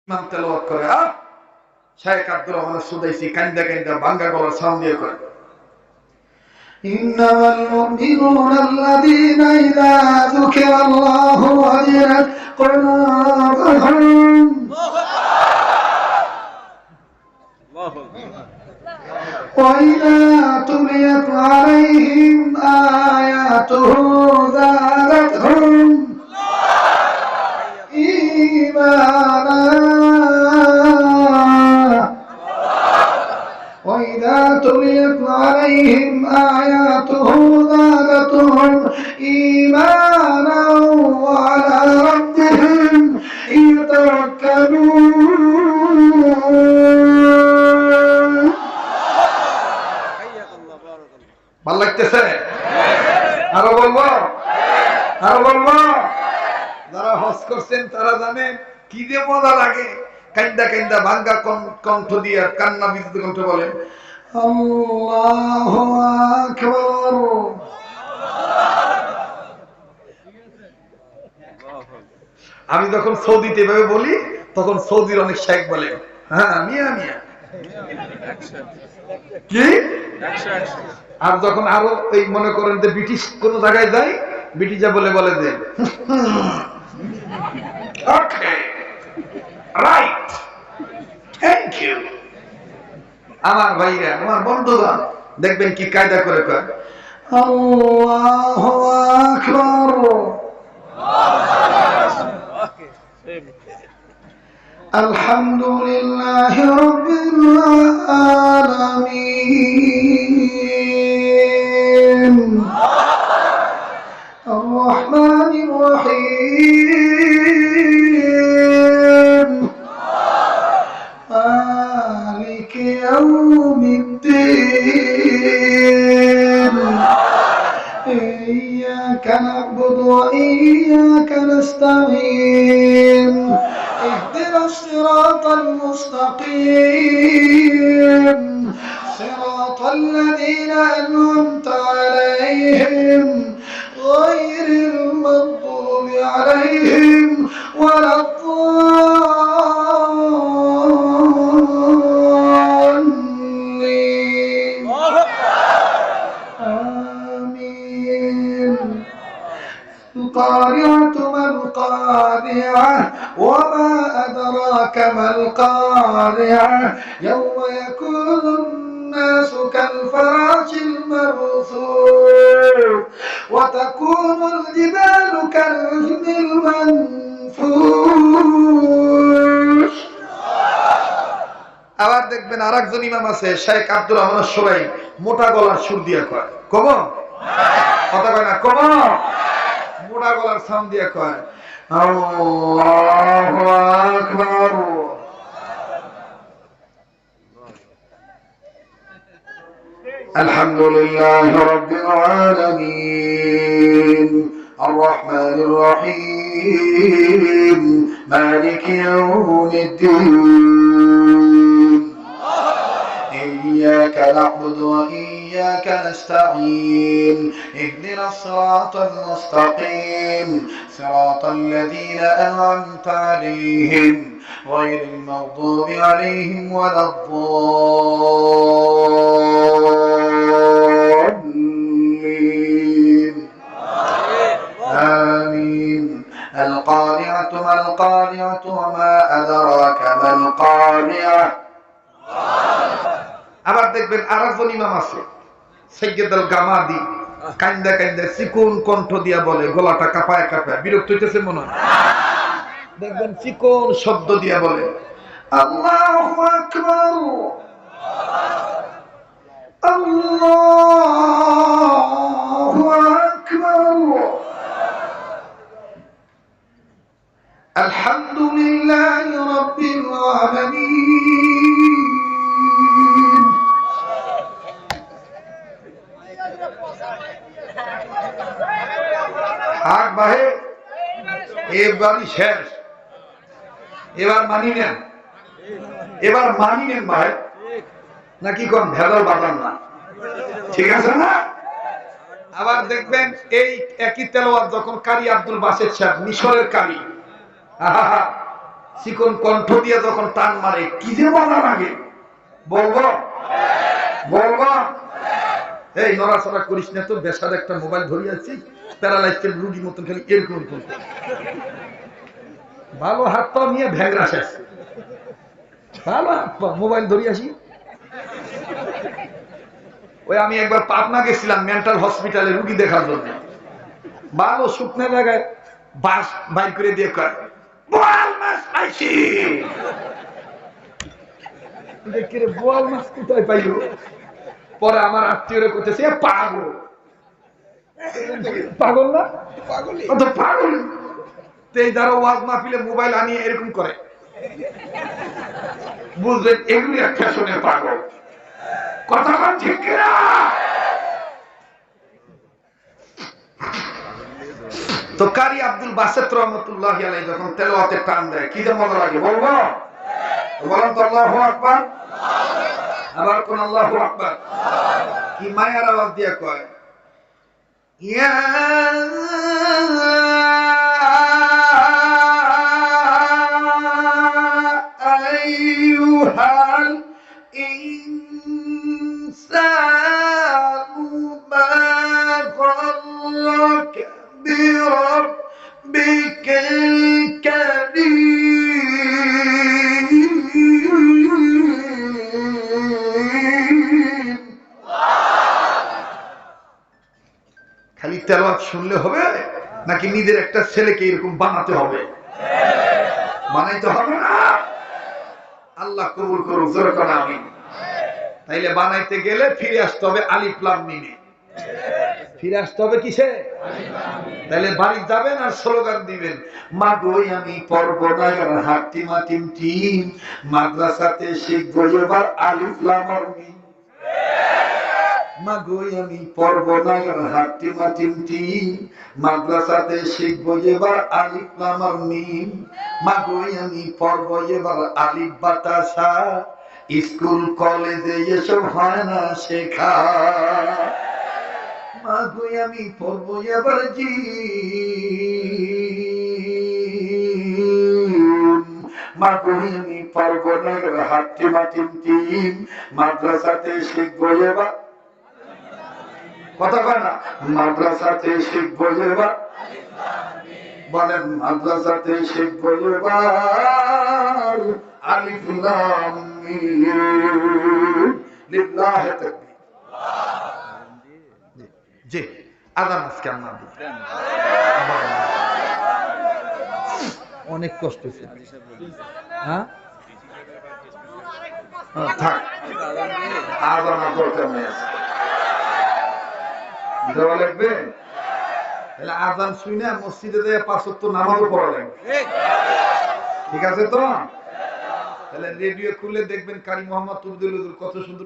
ইমাম তেলাওয়াত করে শাইখ আব্দুর রহমান সুদাইসি কান্দা কান্দা ভাঙ্গা গলার সাউন্ড দিয়ে করে ইন্নামাল মুমিনুনা আল্লাযীনা ইযা যুকিরাল্লাহু ওয়াজিলাত কুলুবুহুম وإذا تليت عليهم آياته زادتهم إيمانا وإذا تليت عليهم آياته زادتهم إيمانا وعلى ربهم يتوكلون ভাল লাগতেছে আরো বলবো যারা হজ করছেন তারা জানেন কি যে মজা লাগে কান্দা কান্দা ভাঙ্গা কণ্ঠ দিয়ে কান্না বিদ্যুৎ কণ্ঠ বলেন আল্লাহু আকবার আমি যখন সৌদিতে এভাবে বলি তখন সৌদির অনেক শেখ বলে হ্যাঁ মিয়া মিয়া কি আর যখন আরো এই মনে করেন যে ব্রিটিশ কোন জায়গায় যায় ব্রিটিশা বলে যে ওকে রাইট থ্যাংক ইউ আমার ভাইরা আমার বন্ধুগণ দেখবেন কি কায়দা করে কয় আল্লাহু আকবার আলহামদুলিল্লাহি রাব্বিল আলামিন আর-রাহমানির রহিম মালিকি ইয়াউমিদ্দিন ইয়্যাকা না'বুদু ওয়া ইয়্যাকা নাস্তাঈন اهدنا الصراط المستقيم صراط الذين أنعمت عليهم غير المغضوب عليهم ولا الضالين آمين القارعة ما القارعة وما أدراك ما القارعة يوم يكون الناس كالفراش المبثوث وتكون الجبال كالعهن المنفوش আবার দেখবেন আরেকজন ইমাম আছে শেখ আব্দুর রহমান সবাই মোটা গলার সুর দিয়ে কয় কম কথা কয় না কম মোটা গলার সাউন্ড দিয়ে কয় আল্লাহু আকবার আলহামদুলিল্লাহি রাব্বিল আলামিন আর-রাহমানির রহিম মালিকি ইয়াউমিদ্দিন إياك نعبد وإياك نستعين اهدنا الصراط المستقيم صراط الذين أنعمت عليهم غير المغضوب عليهم ولا الضالين آمين القارعة ما القارعة وما أدراك ما القارعة আবার দেখবেন আরেকজন ইমাম আছে সাইয়্যিদ আল গামাদি কান্দা কান্দা চিকন কণ্ঠ দিয়া বলে গলাটা কাঁপায় কাঁপায় বিরক্ত হইতেছে মনে হয় দেখবেন চিকন শব্দ দিয়া বলে আল্লাহু আকবার আল্লাহু আকবার আলহামদুলিল্লাহি রাব্বিল আলামিন হাক বাহে এবারই শেষ এবার মানি নেন ভাই নাকি কোন ভেদাল বাজান না ঠিক আছে না আবার দেখবেন এই একই তেলাওয়াত যখন কারি আব্দুল বাসেত সাহেব মিশরের কারি চিকন কণ্ঠ দিয়ে যখন টান মারে কি যে মজা লাগে, বলবো বলবো? এই নড়াচড়া করিস না তো, বেসার একটা মোবাইল ধরিয়াছি, প্যারালাইজের রুগী মতন খালি এরকম করতে। ভালো হাত পা নিয়ে ভ্যাংরা শেষ, ভালো হাত পা মোবাইল ধরিয়াছি। ওই আমি একবার পাবনা গেছিলাম মেন্টাল হসপিটালে রুগী দেখার জন্য, ভালো শুকনো জায়গায় বাস বাইর করে দিয়ে কয় বোয়াল মাছ পাইছি। বোয়াল মাছ কোথায় পাইল? পরে আমার আত্মীয়রা করতেছে পাগল, পাগল না পাগল। এই দ্বারা ওয়াজ মাহফিলে মোবাইল আনিয়ে এরকম করে, বুঝলেন এগুলি এক ফ্যাশনের পাগল। কথা ঠিক কিনা? তো কারি আব্দুল বাসেত রহমতুল্লাহ আলাইহি যখন তেলাওয়াতে টান দেয় কি যে মজা লাগে, বলবো? বলেন তো আল্লাহু আকবার। আবার কোন আল্লাহু আকবার? কি মায়ার আওয়াজ দিয়ে কয়, ইয়া আইয়ুহাল ইনসানু মা গররাকা বিরাব্বিকাল কারীম। খালি তেলাওয়াত শুনলে হবে নাকি নিজের একটা ছেলেকে এরকম বানাতে হবে? বানাইতে হবে না? আল্লাহ কবুল করুক, জোরে করে আমিন। তাইলে বানাইতে গেলে ফিরে আসতে হবে আলিফ লাম মিমে, ফিরে আসতে হবে কিসে? তাইলে বাড়ি যাবেন আর স্লোগান দিবেন, মা গো আমি পড়ব না আর হাতিমা টিম টিম, মাদ্রাসাতে শিখব এবার আলিফ লাম আর মিম। মা গো আমি পড়ব না আর হাতিমা টিম টিম, মাদ্রাসাতে শিখব এবার আলিফ লাম আর মিম। মা গো আমি পড়ব এবার আলিফ বাতাসা, স্কুল কলেজে এসব হয় না শেখা। মা গো আমি পড়ব এবার জিম, মা গো আমি পড়ব না হাতিমা টিম টিম, মাদ্রাসাতে শিখব এবার। কথা কয় না? মাদ্রাসাতে শিখব এবার, বলেন মাদ্রাসাতে শিখব এবার আলিফ লাম মিম। লিল্লাহি তাকবীর। জি আজান আজকে আমরা দিই, অনেক কষ্ট হচ্ছে। হ্যাঁ থাক, আজান দরকার নেই, দেওয়া লাগবে। তাহলে আজান শুনে মসজিদে যেয়ে 5 ওয়াক্ত নামাজও পড়া লাগবে, ঠিক আছে তো? তাহলে রেডিও খুলে দেখবেন কারি মোহাম্মদ তুবদুল কত সুন্দর